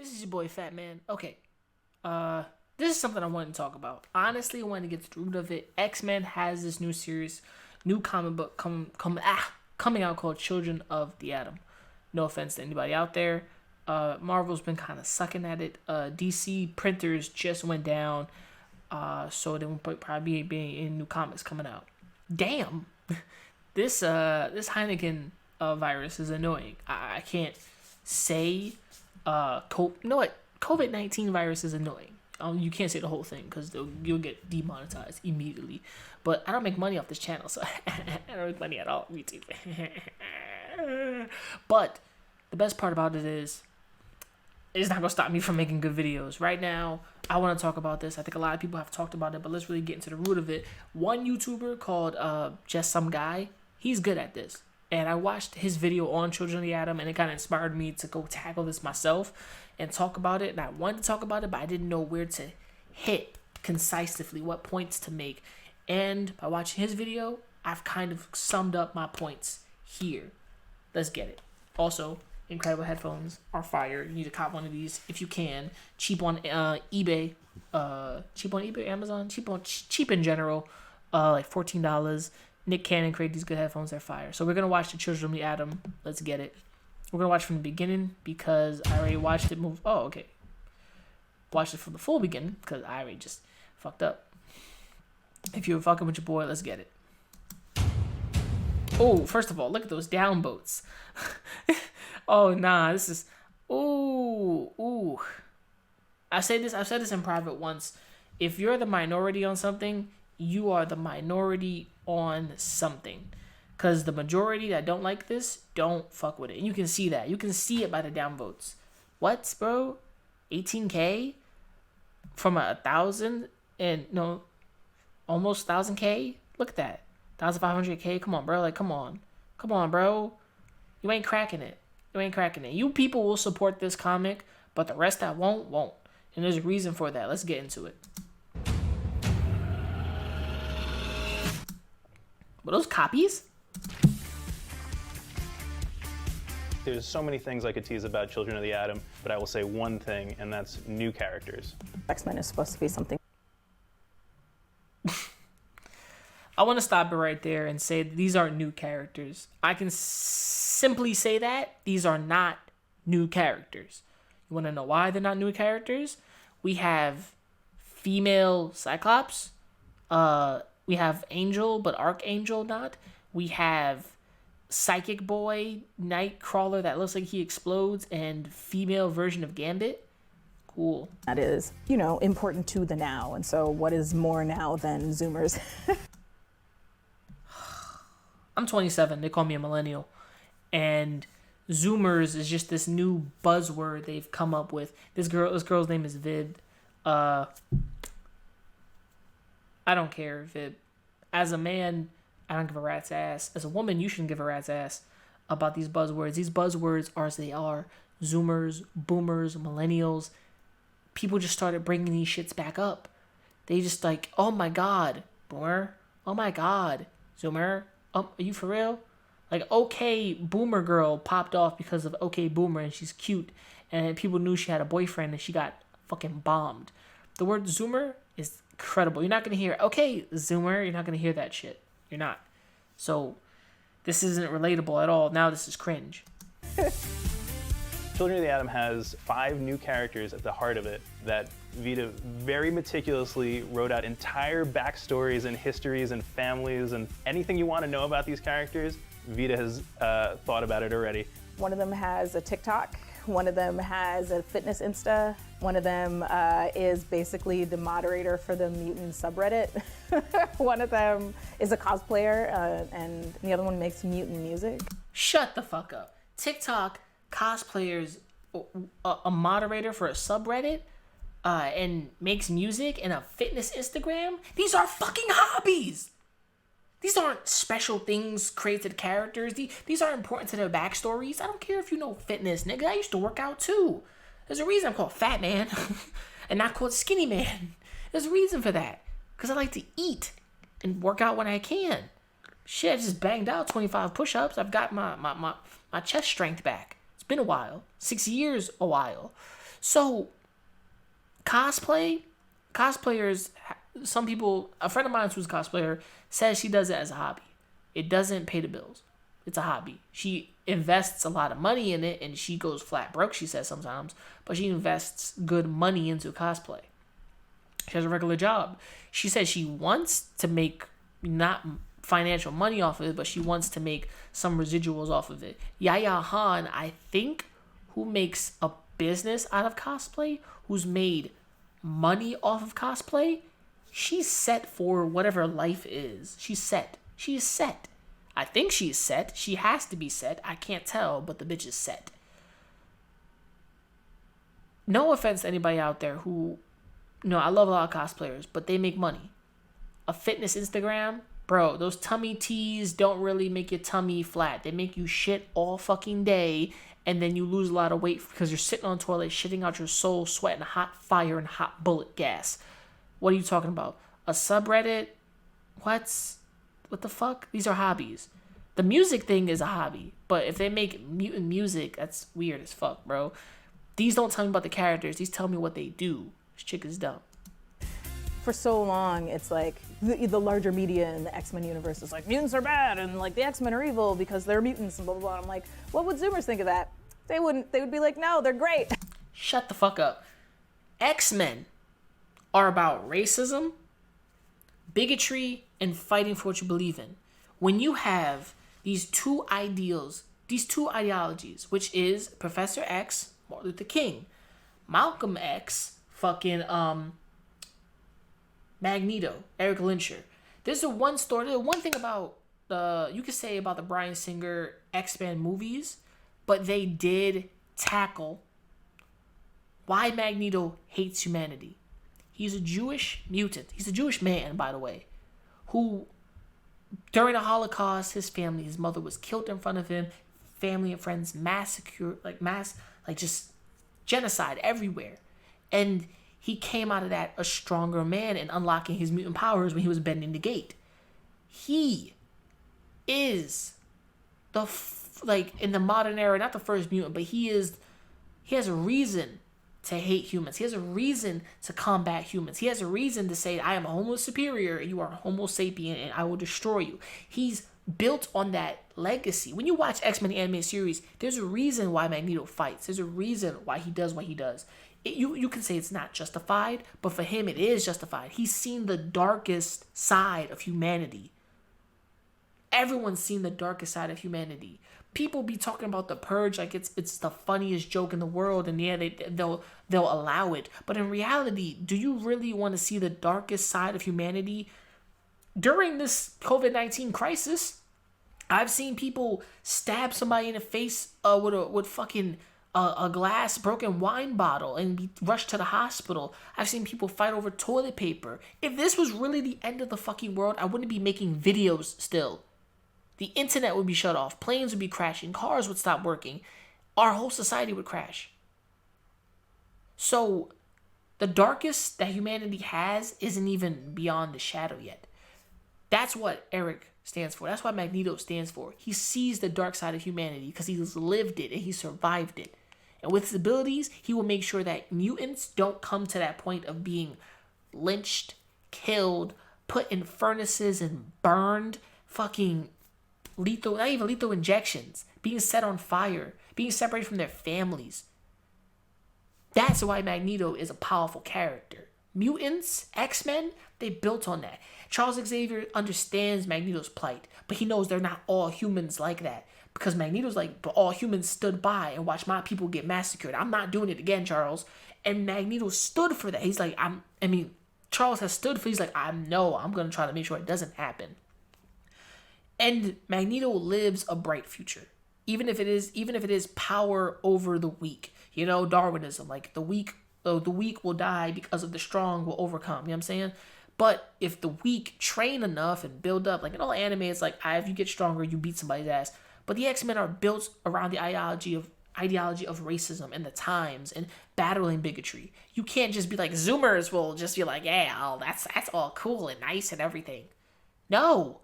This is your boy Fat Man. Okay. This is something I wanted to talk about. Honestly, I wanted to get to the root of it. X-Men has this new series, new comic book coming out called Children of the Atom. No offense to anybody out there. Marvel's been kind of sucking at it. DC printers just went down, so there will probably be any new comics coming out. Damn, this Heineken virus is annoying. I can't say COVID-19 virus is annoying. You can't say the whole thing because you'll get demonetized immediately. But I don't make money off this channel, so I don't make money at all. YouTube. But the best part about it is, it's not gonna stop me from making good videos. Right now, I want to talk about this. I think a lot of people have talked about it, but let's really get into the root of it. One YouTuber called Just Some Guy, he's good at this. And I watched his video on Children of the Atom, and it kind of inspired me to go tackle this myself and talk about it. And I wanted to talk about it, but I didn't know where to hit concisely, what points to make. And by watching his video, I've kind of summed up my points here. Let's get it. Also, incredible headphones are fire. You need to cop one of these if you can. Cheap on eBay. Amazon. Cheap in general. Like $14. Nick Cannon created these good headphones. They're fire. So we're gonna watch the Children of the Atom. Let's get it. We're gonna watch from the beginning because I already watched it move. Oh, okay. Watched it from the full beginning because I already just fucked up. If you're fucking with your boy, let's get it. Oh, first of all, look at those down boats. Oh nah, this is. Ooh. I've said this in private once. If you're the minority on something, you are the minority on something. Because the majority that don't like this, don't fuck with it. And you can see that. You can see it by the downvotes. What, bro? 18K? From 1,000 and, no, almost 1,000K? Look at that. 1,500K? Come on, bro. Like, come on. Come on, bro. You ain't cracking it. You people will support this comic, but the rest that won't. And there's a reason for that. Let's get into it. Were those copies? There's so many things I could tease about Children of the Atom, but I will say one thing, and that's new characters. X-Men is supposed to be something. I want to stop it right there and say that these aren't new characters. I can simply say that these are not new characters. You want to know why they're not new characters? We have female Cyclops. We have Angel, but Archangel not. We have Psychic Boy, Nightcrawler that looks like he explodes, and female version of Gambit. Cool. That is, important to the now. And so what is more now than Zoomers? I'm 27. They call me a millennial. And Zoomers is just this new buzzword they've come up with. This girl's name is Vid. I don't care, Vid. As a man, I don't give a rat's ass. As a woman, you shouldn't give a rat's ass about these buzzwords. These buzzwords are as they are. Zoomers, boomers, millennials. People just started bringing these shits back up. They just like, oh my god, boomer. Oh my god, Zoomer. Are you for real? Like, okay, boomer girl popped off because of okay boomer and she's cute. And people knew she had a boyfriend and she got fucking bombed. The word Zoomer is incredible. You're not going to hear, okay, Zoomer. You're not going to hear that shit. You're not. So, this isn't relatable at all. Now this is cringe. Children of the Atom has 5 new characters at the heart of it that Vita very meticulously wrote out entire backstories and histories and families and anything you want to know about these characters, Vita has thought about it already. One of them has a TikTok. One of them has a fitness Insta. One of them is basically the moderator for the mutant subreddit. One of them is a cosplayer, and the other one makes mutant music. Shut the fuck up. TikTok, cosplayers, a moderator for a subreddit, and makes music, and a fitness Instagram. These are fucking hobbies. These aren't special things created characters. These aren't important to their backstories. I don't care if you know fitness, nigga. I used to work out too. There's a reason I'm called Fat Man and not called Skinny Man. There's a reason for that. Because I like to eat and work out when I can. Shit, I just banged out 25 push-ups. I've got my chest strength back. It's been a while. 6 years, a while. So cosplayers, some people, a friend of mine who's a cosplayer says she does it as a hobby. It doesn't pay the bills. It's a hobby. She invests a lot of money in it, and she goes flat broke, she says sometimes, but she invests good money into cosplay. She has a regular job. She says she wants to make not financial money off of it, but she wants to make some residuals off of it. Yaya Han, I think, who makes a business out of cosplay, who's made money off of cosplay, she's set for whatever life is. She's set. She is set. I think she's set. She has to be set. I can't tell, but the bitch is set. No offense to anybody out there who, I love a lot of cosplayers, but they make money. A fitness Instagram, bro, those tummy teas don't really make your tummy flat. They make you shit all fucking day, and then you lose a lot of weight because you're sitting on the toilet, shitting out your soul, sweating hot fire and hot bullet gas. What are you talking about? A subreddit? What the fuck? These are hobbies. The music thing is a hobby, but if they make mutant music, that's weird as fuck, bro. These don't tell me about the characters. These tell me what they do. This chick is dumb. For so long, it's like the larger media in the X-Men universe is like, mutants are bad and like the X-Men are evil because they're mutants and blah, blah, blah. I'm like, what would Zoomers think of that? They would be like, no, they're great. Shut the fuck up. X-Men are about racism, bigotry, and fighting for what you believe in. When you have these two ideologies, which is Professor X, Martin Luther King, Malcolm X, fucking Magneto, Eric Lyncher. There's the one thing about you could say about the Bryan Singer X-Men movies, but they did tackle why Magneto hates humanity. He's a Jewish mutant. He's a Jewish man, by the way, who during the Holocaust, his mother was killed in front of him, family and friends massacred, just genocide everywhere. And he came out of that a stronger man and unlocking his mutant powers when he was bending the gate. He is in the modern era, not the first mutant, but he has a reason to hate humans. He has a reason to combat humans. He has a reason to say, I am a homo superior, you are a homo sapien, and I will destroy you. He's built on that legacy. When you watch X-Men animated series, there's a reason why Magneto fights. There's a reason why he does what he does. You can say it's not justified, but for him it is justified. He's seen the darkest side of humanity. Everyone's seen the darkest side of humanity. People be talking about the Purge like it's the funniest joke in the world, and yeah, they'll allow it. But in reality, do you really want to see the darkest side of humanity? During this COVID-19 crisis, I've seen people stab somebody in the face with fucking a glass broken wine bottle and be rushed to the hospital. I've seen people fight over toilet paper. If this was really the end of the fucking world, I wouldn't be making videos still. The internet would be shut off. Planes would be crashing. Cars would stop working. Our whole society would crash. So, the darkest that humanity has isn't even beyond the shadow yet. That's what Eric stands for. That's what Magneto stands for. He sees the dark side of humanity because he's lived it and he survived it. And with his abilities, he will make sure that mutants don't come to that point of being lynched, killed, put in furnaces and burned, fucking lethal, not even lethal injections, being set on fire, being separated from their families. That's why Magneto is a powerful character. Mutants, X-Men, they built on that. Charles Xavier understands Magneto's plight, but he knows they're not all humans like that. Because Magneto's like, but all humans stood by and watched my people get massacred. I'm not doing it again, Charles. And Magneto stood for that. He's like, Charles has stood for, he's like, I'm going to try to make sure it doesn't happen. And Magneto lives a bright future. Even if it is power over the weak. Darwinism, like the weak will die because of the strong will overcome. You know what I'm saying? But if the weak train enough and build up, like in all anime, it's like if you get stronger, you beat somebody's ass. But the X-Men are built around the ideology of racism and the times and battling bigotry. You can't just be like, Zoomers will just be like, yeah, that's all cool and nice and everything. No,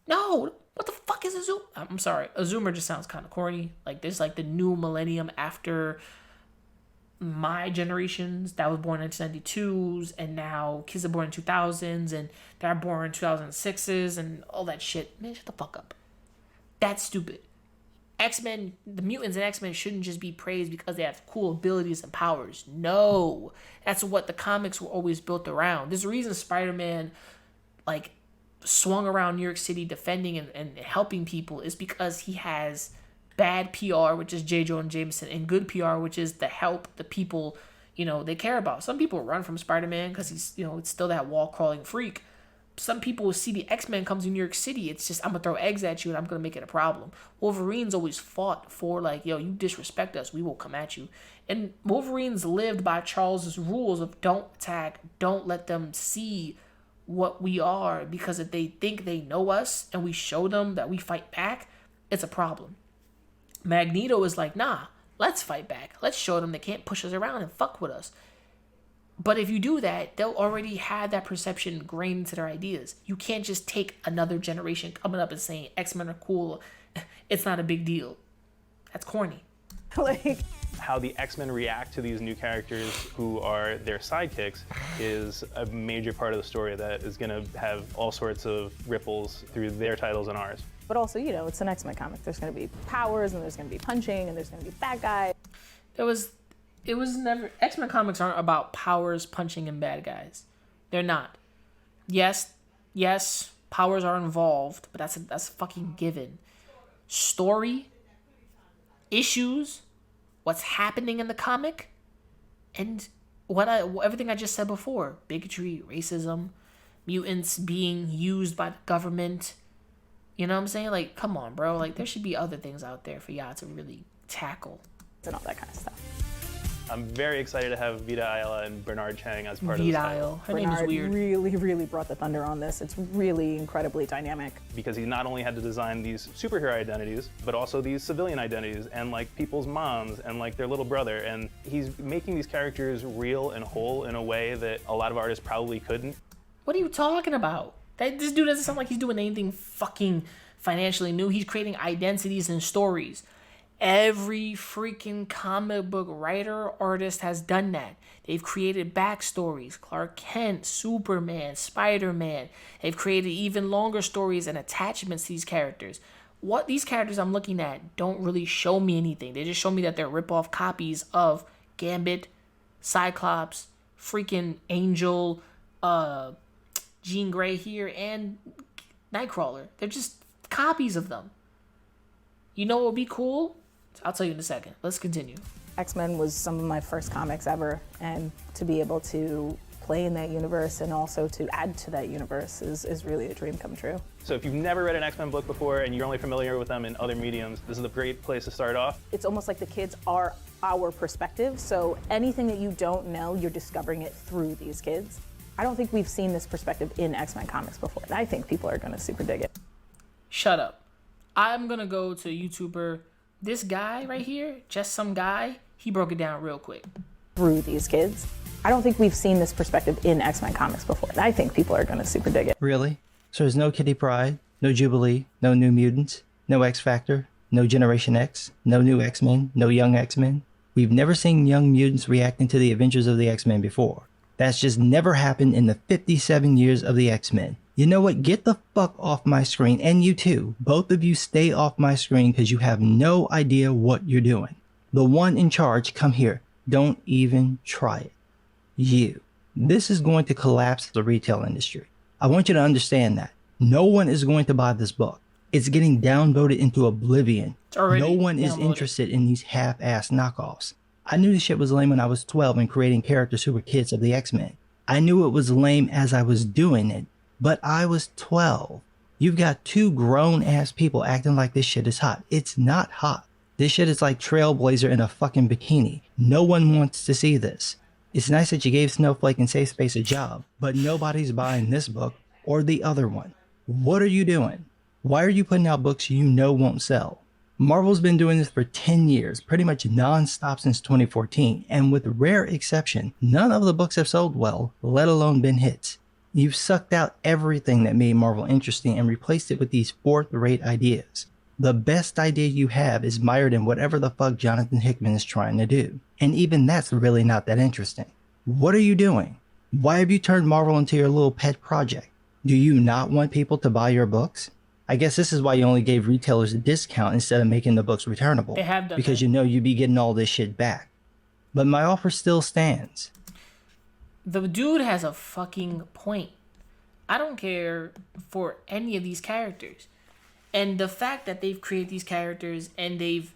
what the fuck is a Zoom? I'm sorry, a Zoomer just sounds kind of corny. Like this, like the new millennium after my generations that was born in 1992s, and now kids are born in 2000s, and they're born in 2006s, and all that shit. Man, shut the fuck up. That's stupid. X-Men, the mutants in X-Men shouldn't just be praised because they have cool abilities and powers. No. That's what the comics were always built around. There's a reason Spider-Man, like, swung around New York City defending and helping people is because he has bad PR, which is J. Jonah Jameson, and good PR, which is the help the people, they care about. Some people run from Spider-Man because he's, it's still that wall-crawling freak. Some people will see the X-Men comes to New York City. It's just, I'm going to throw eggs at you and I'm going to make it a problem. Wolverine's always fought for, like, yo, you disrespect us, we will come at you. And Wolverine's lived by Charles's rules of don't attack, don't let them see what we are, because if they think they know us and we show them that we fight back, it's a problem. Magneto is like, nah, let's fight back. Let's show them they can't push us around and fuck with us. But if you do that, they'll already have that perception ingrained into their ideas. You can't just take another generation coming up and saying X-Men are cool. It's not a big deal. That's corny. Like, how the X-Men react to these new characters who are their sidekicks is a major part of the story that is going to have all sorts of ripples through their titles and ours. but also, it's an X-Men comic. There's going to be powers, and there's going to be punching, and there's going to be bad guys. It was never, X-Men comics aren't about powers, punching, and bad guys. They're not. Yes, powers are involved, but that's a fucking given. Story, issues, what's happening in the comic, and everything I just said before: bigotry, racism, mutants being used by the government. You know what I'm saying? Like, come on, bro. Like, there should be other things out there for y'all to really tackle. And all that kind of stuff. I'm very excited to have Vita Ayala and Bernard Chang as part of Vita this Ayala. title. Her name is weird. Really, really brought the thunder on this. It's really incredibly dynamic. Because he not only had to design these superhero identities, but also these civilian identities, and like people's moms, and like their little brother. And he's making these characters real and whole in a way that a lot of artists probably couldn't. What are you talking about? This dude doesn't sound like he's doing anything fucking financially new. He's creating identities and stories. Every freaking comic book writer, artist has done that. They've created backstories. Clark Kent, Superman, Spider-Man. They've created even longer stories and attachments to these characters. What these characters I'm looking at don't really show me anything. They just show me that they're rip-off copies of Gambit, Cyclops, freaking Angel, Jean Grey here, and Nightcrawler. They're just copies of them. You know what would be cool? I'll tell you in a second. Let's continue. X-Men was some of my first comics ever, and to be able to play in that universe and also to add to that universe is really a dream come true. So if you've never read an X-Men book before and you're only familiar with them in other mediums, this is a great place to start off. It's almost like the kids are our perspective, so anything that you don't know, you're discovering it through these kids. I don't think we've seen this perspective in X-Men comics before, and I think people are going to super dig it. Shut up. I'm going to go to YouTuber. This guy right here, just some guy, he broke it down real quick. Through these kids. I don't think we've seen this perspective in X-Men comics before, and I think people are going to super dig it. Really? So there's no Kitty Pryde, no Jubilee, no New Mutants, no X-Factor, no Generation X, no new X-Men, no young X-Men? We've never seen young mutants reacting to the adventures of the X-Men before. That's just never happened in the 57 years of the X-Men. You know what? Get the fuck off my screen, and you too. Both of you stay off my screen because you have no idea what you're doing. The one in charge, come here. Don't even try it. You. This is going to collapse the retail industry. I want you to understand that. No one is going to buy this book. It's getting downvoted into oblivion. No one is interested in these half-assed knockoffs. I knew this shit was lame when I was 12 and creating characters who were kids of the X-Men. I knew it was lame as I was doing it, but I was 12. You've got two grown-ass people acting like this shit is hot. It's not hot. This shit is like Trailblazer in a fucking bikini. No one wants to see this. It's nice that you gave Snowflake and Safe Space a job, but nobody's buying this book or the other one. What are you doing? Why are you putting out books you know won't sell? Marvel's been doing this for 10 years, pretty much non-stop since 2014, and with rare exception, none of the books have sold well, let alone been hits. You've sucked out everything that made Marvel interesting and replaced it with these fourth-rate ideas. The best idea you have is mired in whatever the fuck Jonathan Hickman is trying to do. And even that's really not that interesting. What are you doing? Why have you turned Marvel into your little pet project? Do you not want people to buy your books? I guess this is why you only gave retailers a discount instead of making the books returnable. They have done because that. you know you'd be getting all this shit back. But my offer still stands. The dude has a fucking point. I don't care for any of these characters. And the fact that they've created these characters and they've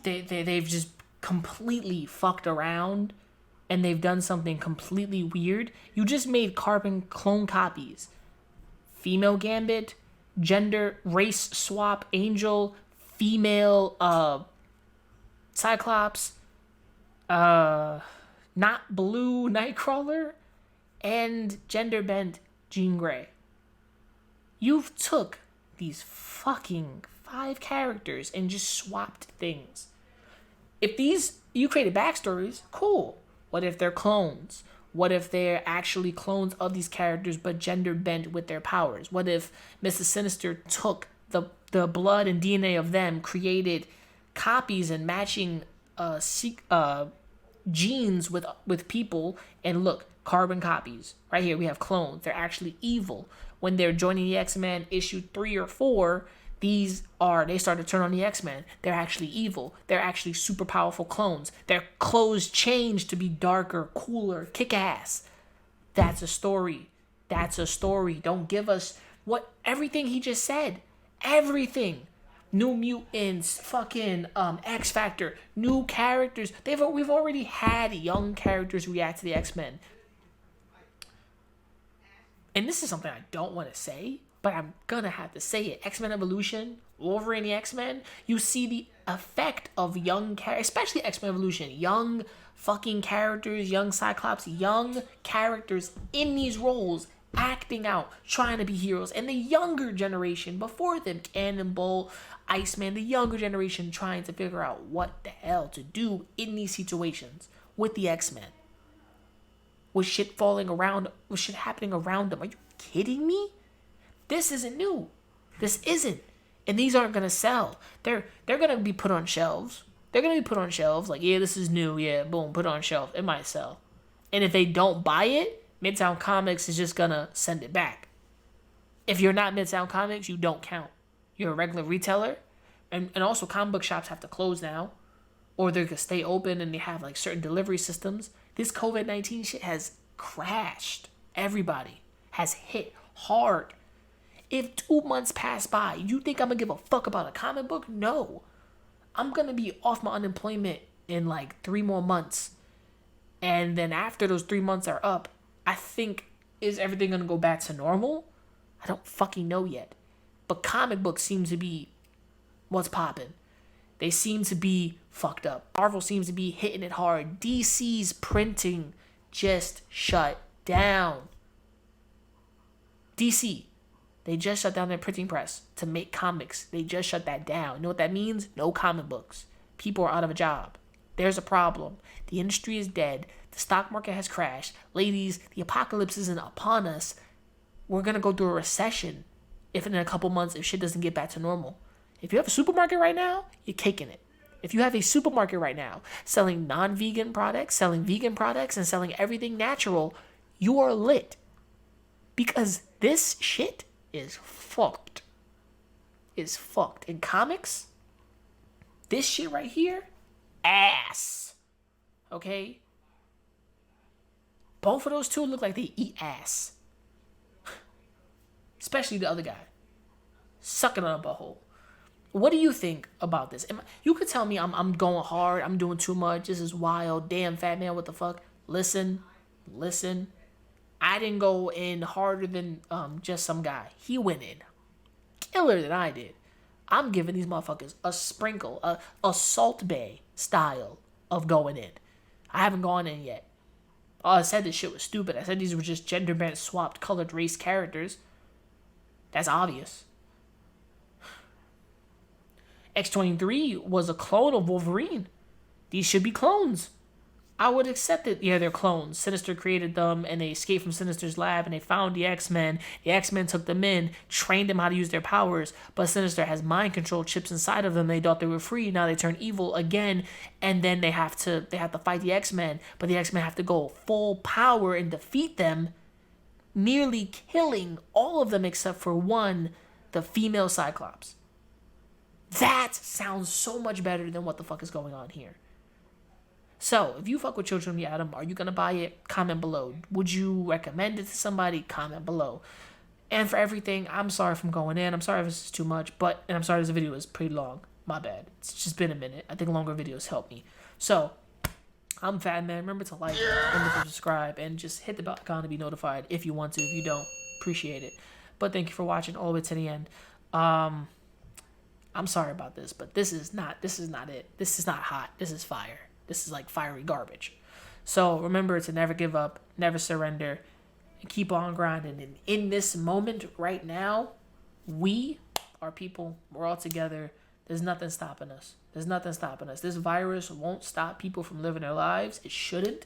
just completely fucked around and they've done something completely weird. You just made carbon clone copies. Female Gambit, gender, race swap, Angel, female, Cyclops, not blue Nightcrawler, and gender bent Jean Grey. You've took these fucking 5 characters and just swapped things. If you created backstories, cool. What if they're clones? What if they're actually clones of these characters but gender bent with their powers? What if Mr. Sinister took the blood and DNA of them, created copies and matching genes with people, and look, carbon copies. Right here we have clones. They're actually evil. When they're joining the X-Men issue 3 or 4, they start to turn on the X-Men. They're actually evil. They're actually super powerful clones. Their clothes change to be darker, cooler, kick-ass. That's a story. That's a story. Don't give us everything he just said. Everything. New Mutants, fucking X Factor, new characters. We've already had young characters react to the X-Men. And this is something I don't want to say, but I'm gonna have to say it. X-Men Evolution, Wolverine the X-Men, you see the effect of young characters, especially X-Men Evolution, young fucking characters, young Cyclops, young characters in these roles, acting out, trying to be heroes. And the younger generation before them, Cannonball, Iceman, the younger generation trying to figure out what the hell to do in these situations with the X-Men. With shit happening around them. Are you kidding me? This isn't new. This isn't. And these aren't gonna sell. They're gonna be put on shelves. They're gonna be put on shelves. Like, yeah, this is new. Yeah, boom, put it on shelf. It might sell. And if they don't buy it, Midtown Comics is just gonna send it back. If you're not Midtown Comics, you don't count. You're a regular retailer. And also comic book shops have to close now. Or they're gonna stay open and they have like certain delivery systems. This COVID-19 shit has crashed. Everybody has hit hard. If 2 months pass by, you think I'm gonna give a fuck about a comic book? No. I'm gonna be off my unemployment in like 3 more months. And then after those 3 months are up, I think, is everything gonna go back to normal? I don't fucking know yet. But comic books seem to be what's popping. They seem to be fucked up. Marvel seems to be hitting it hard. DC's printing just shut down. DC, they just shut down their printing press to make comics. They just shut that down. You know what that means? No comic books. People are out of a job. There's a problem. The industry is dead. The stock market has crashed. Ladies, the apocalypse isn't upon us. We're going to go through a recession if in a couple months if shit doesn't get back to normal. If you have a supermarket right now, you're kicking it. If you have a supermarket right now selling non-vegan products, selling vegan products, and selling everything natural, you are lit. Because this shit is fucked. Is fucked. In comics, this shit right here, ass. Okay? Both of those two look like they eat ass. Especially the other guy. Sucking on a butthole. What do you think about this? You could tell me I'm going hard, I'm doing too much, this is wild, damn fat man, what the fuck? Listen. I didn't go in harder than just some guy. He went in killer than I did. I'm giving these motherfuckers a sprinkle, a Salt Bay style of going in. I haven't gone in yet. Oh, I said this shit was stupid. I said these were just gender bent swapped colored race characters. That's obvious. X-23 was a clone of Wolverine. These should be clones. I would accept it. Yeah, they're clones. Sinister created them, and they escaped from Sinister's lab, and they found the X-Men. The X-Men took them in, trained them how to use their powers, but Sinister has mind control chips inside of them. They thought they were free. Now they turn evil again, and then they have to fight the X-Men, but the X-Men have to go full power and defeat them, nearly killing all of them except for one, the female Cyclops. That sounds so much better than what the fuck is going on here. So, if you fuck with Children of the Atom, are you going to buy it? Comment below. Would you recommend it to somebody? Comment below. And for everything, I'm sorry if I'm going in. I'm sorry if this is too much, and I'm sorry this video is pretty long. My bad. It's just been a minute. I think longer videos help me. So, I'm Fat Man. Remember to like, remember to subscribe, and just hit the bell icon to be notified if you want to. If you don't, appreciate it. But thank you for watching all the way to the end. I'm sorry about this, but this is not it. This is not hot. This is fire. This is like fiery garbage. So remember to never give up, never surrender, and keep on grinding. And in this moment right now, we are people. We're all together. There's nothing stopping us. There's nothing stopping us. This virus won't stop people from living their lives. It shouldn't.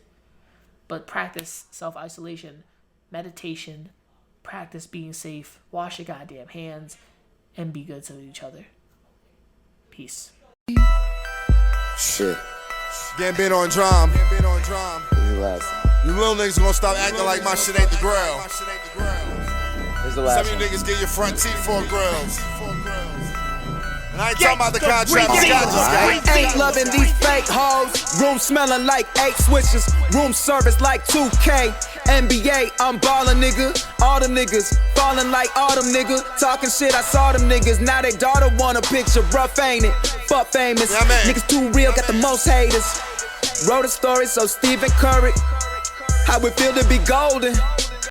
But practice self-isolation, meditation, practice being safe, wash your goddamn hands, and be good to each other. Peace. Shit. Getting bit on drum. This is the last one. You little niggas gonna stop acting like my shit ain't the grill. This is the last Some of one. you niggas get your front teeth for grills. And I ain't talking about the contract. Ain't loving these fake hoes. Room smelling like 8 switches. Room service like 2K. NBA, I'm ballin', nigga. All them niggas falling like autumn, nigga. Talking shit, I saw them niggas. Now they daughter want a picture. Rough, ain't it? Fuck famous. Yeah, man. Niggas too real, got the most haters. Wrote a story, so Stephen Curry. How it feel to be golden.